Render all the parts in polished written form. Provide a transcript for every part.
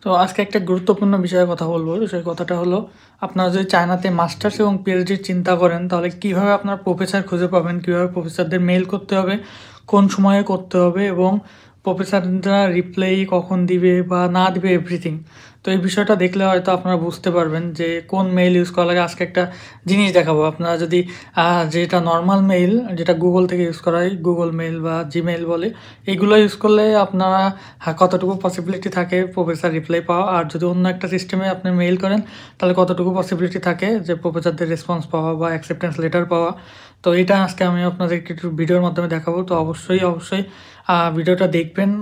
তো আজকে একটা গুরুত্বপূর্ণ বিষয়ে কথা বলবো। সেই কথাটা হলো, আপনারা যদি চায়নাতে মাস্টার্স এবং পিএইচডির চিন্তা করেন, তাহলে কীভাবে আপনার প্রফেসর খুঁজে পাবেন, কীভাবে প্রফেসরদের মেইল করতে হবে, কোন সময়ে করতে হবে এবং প্রফেসররা রিপ্লাই কখন দিবে বা না দিবে এভরিথিং। তো এই বিষয়টা দেখলে হয়তো আপনারা বুঝতে পারবেন যে কোন মেইল ইউজ করা লাগে। আজকে একটা জিনিস দেখাবো। আপনারা যদি যেটা নর্মাল মেইল, যেটা গুগল থেকে ইউজ করা হয়, গুগল মেইল বা জিমেইল বলে, এইগুলো ইউজ করলে আপনারা কতটুকু পসিবিলিটি থাকে প্রফেসর রিপ্লাই পাওয়া, আর যদি অন্য একটা সিস্টেমে আপনি মেইল করেন তাহলে কতটুকু পসিবিলিটি থাকে যে প্রফেসরদের রেসপন্স পাওয়া বা অ্যাকসেপ্টেন্স লেটার পাওয়া। তো এটা আজকে আমি আপনাদেরকে একটু ভিডিওর মাধ্যমে দেখাবো। তো অবশ্যই ভিডিওটা দেখবেন।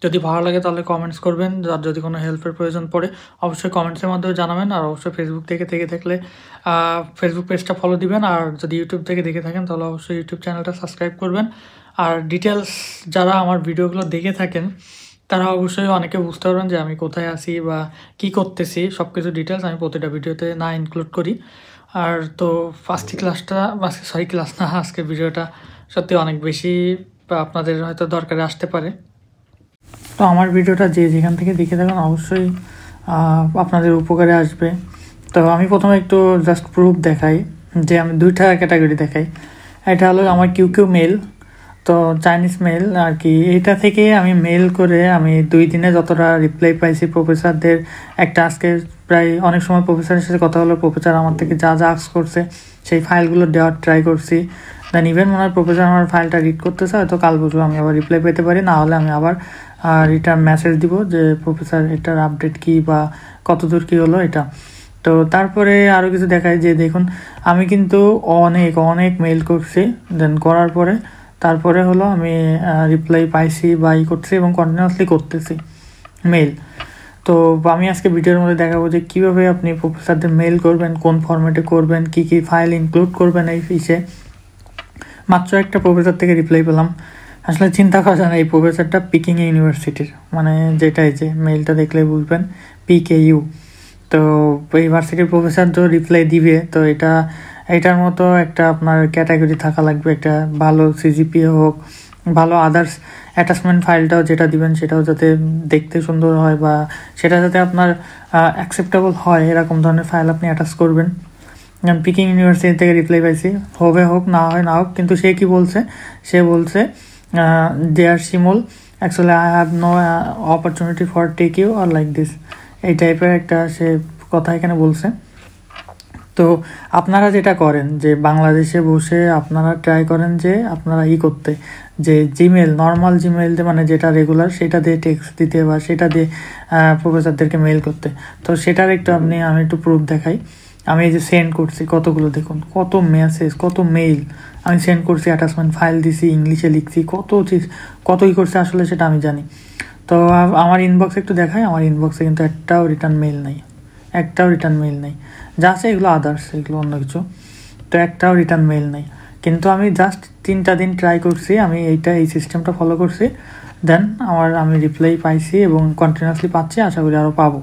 যদি ভালো লাগে তাহলে কমেন্টস করবেন, আর যদি কোনো হেল্পের প্রয়োজন পড়ে অবশ্যই কমেন্টসের মাধ্যমে জানাবেন। আর অবশ্যই ফেসবুক থেকে থাকলে ফেসবুক পেজটা ফলো দিবেন, আর যদি ইউটিউব থেকে দেখে থাকেন তাহলে অবশ্যই ইউটিউব চ্যানেলটা সাবস্ক্রাইব করবেন। আর ডিটেলস যারা আমার ভিডিওগুলো দেখে থাকেন তারা অবশ্যই অনেকে বুঝতে পারবেন যে আমি কোথায় আছি বা কী করতেছি। সব কিছু ডিটেলস আমি প্রতিটা ভিডিওতে না ইনক্লুড করি। আর তো আজকের ভিডিওটা সত্যি অনেক বেশি আপনাদের হয়তো দরকারে আসতে পারে। তো আমার ভিডিওটা যেখান থেকে দেখে থাকেন অবশ্যই আপনাদের উপকারে আসবে। তো আমি প্রথমে একটু জাস্ট প্রুফ দেখাই যে আমি দুইটা ক্যাটাগরি দেখাই। এটা হলো আমার কিউ মেল, তো চাইনিজ মেল আর কি। এইটা থেকে আমি মেল করে আমি 2 দিনে যতটা রিপ্লাই পাইছি প্রফেসরদের, একটা আজকে প্রায় অনেক সময় প্রফেসরের সাথে কথা হলো, প্রফেসর আমার থেকে যা আস্ক করছে সেই ফাইলগুলো দেওয়ার ট্রাই করছি। দেন ইভেন মনে হয় প্রফেসর আমার ফাইলটা রিড করতেছে, হয়তো কাল বসবো আমি আবার রিপ্লাই পেতে পারি, না হলে আমি আবার রিটার্ন মেসেজ দিব যে প্রফেসর এটার আপডেট কী বা কতদূর কী হলো এটা। তো তারপরে আরও কিছু দেখায় যে দেখুন আমি কিন্তু অনেক মেইল করছি। দেন করার পরে তারপরে হলো আমি রিপ্লাই পাইছি বা করছি এবং কন্টিনিউয়াসলি করতেছি মেইল। তো আমি আজকে ভিডিওর মধ্যে দেখাবো যে কীভাবে আপনি প্রফেসরদের মেইল করবেন, কোন ফরম্যাটে করবেন, কী ফাইল ইনক্লুড করবেন। এই ফিসে মাত্র একটা প্রফেসর থেকে রিপ্লাই পেলাম। আসলে চিন্তা করা যায় না, এই প্রফেসরটা পিকিং ইউনিভার্সিটির, মানে যেটাই যে মেইলটা দেখলে বুঝবেন PKU। তো ইউনিভার্সিটির প্রফেসর তো রিপ্লাই দিবে, তো এটার মতো একটা আপনার ক্যাটাগরি থাকা লাগবে, একটা ভালো CGPA হোক, ভালো আদার্স অ্যাটাচমেন্ট ফাইলটাও যেটা দিবেন সেটাও যাতে দেখতে সুন্দর হয় বা সেটা যাতে আপনার অ্যাকসেপ্টেবল হয়, এরকম ধরনের ফাইল আপনি অ্যাটাচ করবেন। পিকিং ইউনিভার্সিটি থেকে রিপ্লাই পাইছি, হোক না হোক, কিন্তু সে কি বলছে, সে বলছে there Shimul actually I have no opportunity for take you are like this, এই টাইপের একটা সে কথা এখানে বলছে। তো আপনারা যেটা করেন যে বাংলাদেশে বসে আপনারা ট্রাই করেন যে আপনারা করতে, যে জিমেল, নর্মাল জিমেল মানে যেটা রেগুলার, সেটা দিয়ে টেক্সট দিতে বা সেটা দিয়ে প্রফেসরদেরকে মেইল করতে। তো সেটার আমি একটু প্রুফ দেখাই। আমি এই যে সেন্ড করছি কতগুলো, দেখুন কত মেসেজ, কত মেইল আমি সেন্ড করছি, অ্যাটাচমেন্ট ফাইল দিছি, ইংলিশে লিখছি, কতই করছে আসলে সেটা আমি জানি। তো আমার ইনবক্স একটু দেখাই, আমার ইনবক্সে কিন্তু একটাও রিটার্ন মেইল নাই, যা আছে এগুলো আদার্স, এগুলো অন্য কিছু। তো একটাও রিটার্ন মেইল নাই, কিন্তু আমি জাস্ট 3টা দিন ট্রাই করছি, আমি এই সিস্টেমটা ফলো করছি। দেন আমি রিপ্লাই পাইছি এবং কন্টিনিউয়াসলি পাচ্ছি, আশা করি আরও পাবো।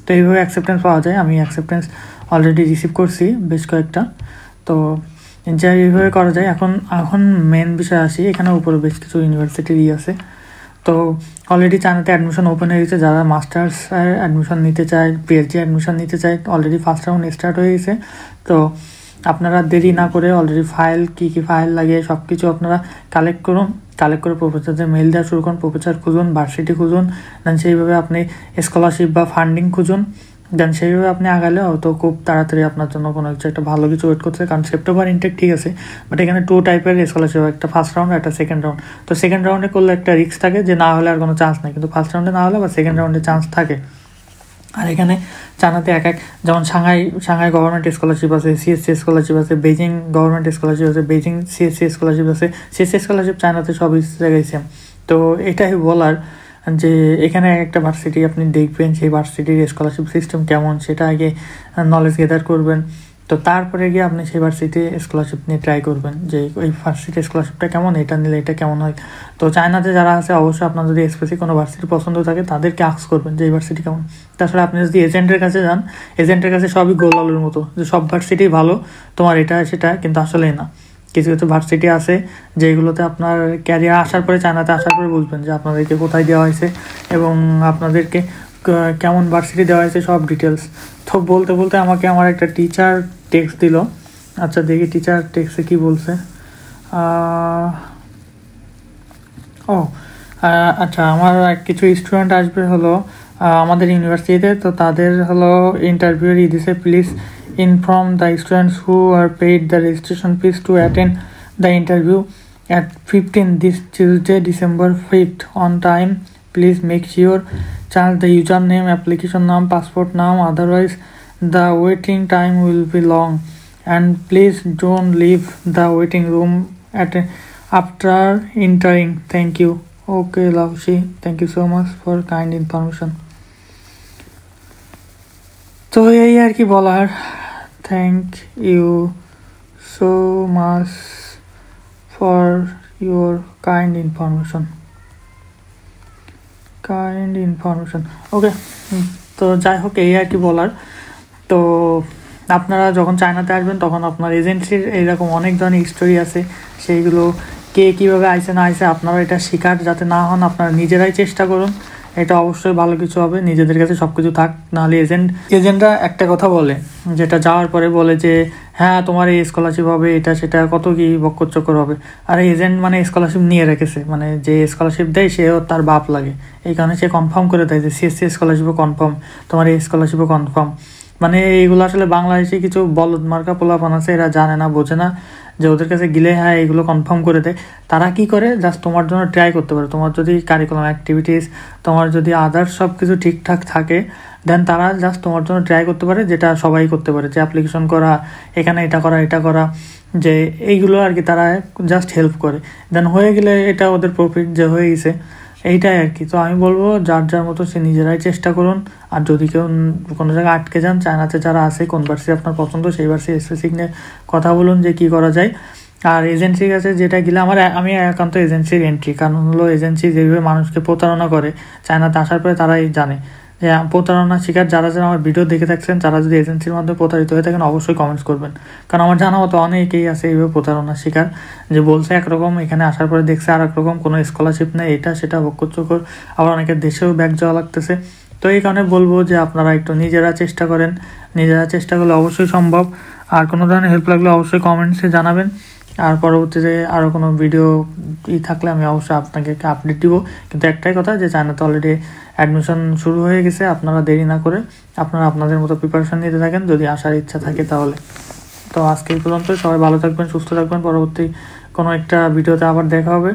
তো এইভাবে অ্যাকসেপ্টেন্স পাওয়া যায়। আমি অ্যাকসেপ্টেন্স অলরেডি রিসিভ করছি বেশ কয়েকটা। তো যা এইভাবে করা যায়। এখন মেন বিষয় আসি, এখানে উপরে বেশ কিছু ইউনিভার্সিটির আছে। তো অলরেডি চায়নাতে অ্যাডমিশন ওপেন হয়ে গেছে, যারা মাস্টার্স অ্যাডমিশন নিতে চায়, PhD অ্যাডমিশন নিতে চায়, অলরেডি ফার্স্ট রাউন্ড স্টার্ট হয়ে গেছে। তো আপনারা দেরি না করে অলরেডি ফাইল, কী ফাইল লাগে সব কিছু আপনারা কালেক্ট করে প্রফেসরদের মেইল দেওয়া শুরু করুন। প্রফেসর খুঁজুন, ভার্সিটি খুঁজুন, দেন সেইভাবে আপনি স্কলারশিপ বা ফান্ডিং খুঁজুন। দেন সেইভাবে আপনি আগালে হয়তো খুব তাড়াতাড়ি আপনার জন্য কোনো কিছু একটা ভালো কিছু ওয়েট করছে। কারণ সেপ্টেম্বর ইনটেক ঠিক আছে, বাট এখানে 2 টাইপের স্কলারশিপ, একটা ফার্স্ট রাউন্ড, একটা সেকেন্ড রাউন্ড। তো সেকেন্ড রাউন্ডে করলে একটা রিস্ক থাকে যে না হলে আর কোনো চান্স নেই, কিন্তু ফার্স্ট রাউন্ডে না হলে বা সেকেন্ড রাউন্ডে চান্স থাকে। আর এখানে চায়নাতে যেমন সাংহাই গভর্নমেন্ট স্কলারশিপ আছে, CSC স্কলারশিপ আছে, বেজিং গভর্নমেন্ট স্কলারশিপ আছে, বেজিং CSC স্কলারশিপ আছে। CSC স্কলারশিপ চায়নাতে সব জায়গায় সেম। তো এটাই বলার যে এখানে একটা ভার্সিটি আপনি দেখবেন, সেই ভার্সিটির স্কলারশিপ সিস্টেম কেমন সেটা আগে নলেজ গেদার করবেন। তো তারপরে গিয়ে আপনি সেই ভার্সিটি স্কলারশিপ নিয়ে ট্রাই করবেন যে ওই ভার্সিটি স্কলারশিপটা কেমন, এটা নিলে এটা কেমন হয়। তো চায়নাতে যারা আছে অবশ্যই আপনার যদি স্পেসিফিক কোনো ভার্সিটি পছন্দ থাকে তাদেরকে আস্ক করবেন যে এই ভার্সিটি কেমন। তাছাড়া আপনি যদি এজেন্টের কাছে যান, এজেন্টের কাছে সবই গোলালের মতো, যে সব ভার্সিটি ভালো, তোমার এটা সেটা, কিন্তু আসলেই না। কিছু ভার্সিটি আছে যেগুলোতে আপনার ক্যারিয়ার আসার পরে, চায়নাতে আসার পরে বুঝবেন যে আপনাদেরকে কোথায় দেওয়া হয়েছে এবং আপনাদেরকে কেমন ভার্সিটি দেওয়া হয়েছে সব ডিটেলস। তো বলতে বলতে আমাকে আমার একটা টিচার টেক্সট দিল। আচ্ছা দেখি টিচার টেক্সটে কী বলছে। আচ্ছা আমার কিছু স্টুডেন্ট আসবে হলো আমাদের ইউনিভার্সিটিতে, তো তাদের হলো ইন্টারভিউ দিছে। Please inform the students who are paid the registration fees to attend the interview at 15 this Tuesday December 5th on time. Please make sure change the username, application name, passport name, otherwise the waiting time will be long, and please don't leave the waiting room after entering. Thank you. Okay Laushi, thank you so much for kind information. তো এই আর কি বলার। Thank you so much for your kind information. Okay, তো যাই হোক এই আর কি বলার। তো আপনারা যখন চায়নাতে আসবেন তখন আপনার এজেন্সির এইরকম অনেক ধরনের স্টোরি আছে, সেইগুলো কে কীভাবে আইসে না আইসে আপনারা এটা শিকার যাতে না হন, আপনারা নিজেরাই চেষ্টা করুন। এটা অবশ্যই ভালো কিছু হবে, নিজেদের কাছে সব কিছু থাক। নাহলে এজেন্টরা একটা কথা বলে, যেটা যাওয়ার পরে বলে যে হ্যাঁ তোমার এই স্কলারশিপ হবে, এটা সেটা কত কি বক্কর হবে। আর এজেন্ট মানে স্কলারশিপ নিয়ে রেখেছে, মানে যে স্কলারশিপ দেয় সেও তার বাপ লাগে, এই কারণে সে কনফার্ম করে দেয় যে সিএসসি স্কলারশিপও কনফার্ম, তোমার এই স্কলারশিপও কনফার্ম। মানে এইগুলো আসলে বাংলাদেশে কিছু বলদ মার্কা পোলাপান আছে, এরা জানে না বোঝে না যে ওদের কাছে গেলে হ্যাঁ এগুলো কনফার্ম করে দেয়। তারা কি করে, জাস্ট তোমার জন্য ট্রাই করতে পারে। তোমার যদি কারিকুলাম অ্যাক্টিভিটিস, তোমার যদি আদার্স সব কিছু ঠিকঠাক থাকে, দেন তারা জাস্ট তোমার জন্য ট্রাই করতে পারে, যেটা সবাই করতে পারে, যে অ্যাপ্লিকেশন করা, এখানে এটা করা, যে এইগুলো আর কি তারা জাস্ট হেল্প করে। দেন হয়ে গেলে এটা ওদের প্রফিট যে হয়ে গেছে, এইটাই আর কি। তো আমি বলবো যার যার মতো সে নিজেরাই চেষ্টা করুন। আর যদি কেউ কোনো জায়গায় আটকে যান, চায়নাতে যারা আছে, কোন ভার্সিটি আপনার পছন্দ সেই ভার্সিটি স্পেসিফিক নিয়ে কথা বলুন যে কী করা যায়। আর এজেন্সির কাছে যেটা গেলে আমি একান্ত এজেন্সির এন্ট্রি, কারণ হলো এজেন্সি যেভাবে মানুষকে প্রতারণা করে চায়নাতে আসার পরে তারাই জানে যে প্রতারণার শিকার যারা যারা আমার ভিডিও দেখে থাকছেন, যারা যদি এজেন্সির মাধ্যমে প্রতারিত হয়ে থাকেন অবশ্যই কমেন্টস করবেন। কারণ আমার জানা মতো অনেকেই আছে এইভাবে প্রতারণার শিকার, যে বলছে একরকম, এখানে আসার পরে দেখছে আর একরকম, কোনো স্কলারশিপ নেই, এটা সেটা বক্কর, আবার অনেকের দেশেও ব্যাক যাওয়া লাগতেছে। তো এই কারণে বলবো যে আপনারা একটু নিজেরা চেষ্টা করেন, নিজেরা চেষ্টা করলে অবশ্যই সম্ভব। আর কোনো ধরনের হেল্প লাগলে অবশ্যই কমেন্টসে জানাবেন। আর পরবর্তীতে আরও কোনো ভিডিও থাকলে আমি অবশ্যই আপনাকে আপডেট দিব। কিন্তু একটাই কথা, যে চায়নাতে অলরেডি অ্যাডমিশন শুরু হয়ে গেছে, আপনারা দেরি না করে আপনারা আপনাদের মতো প্রিপারেশন নিতে থাকেন যদি আসার ইচ্ছা থাকে তাহলে। তো আজকে এই পর্যন্ত, সবাই ভালো থাকবেন, সুস্থ থাকবেন। পরবর্তী কোনো একটা ভিডিওতে আবার দেখা হবে।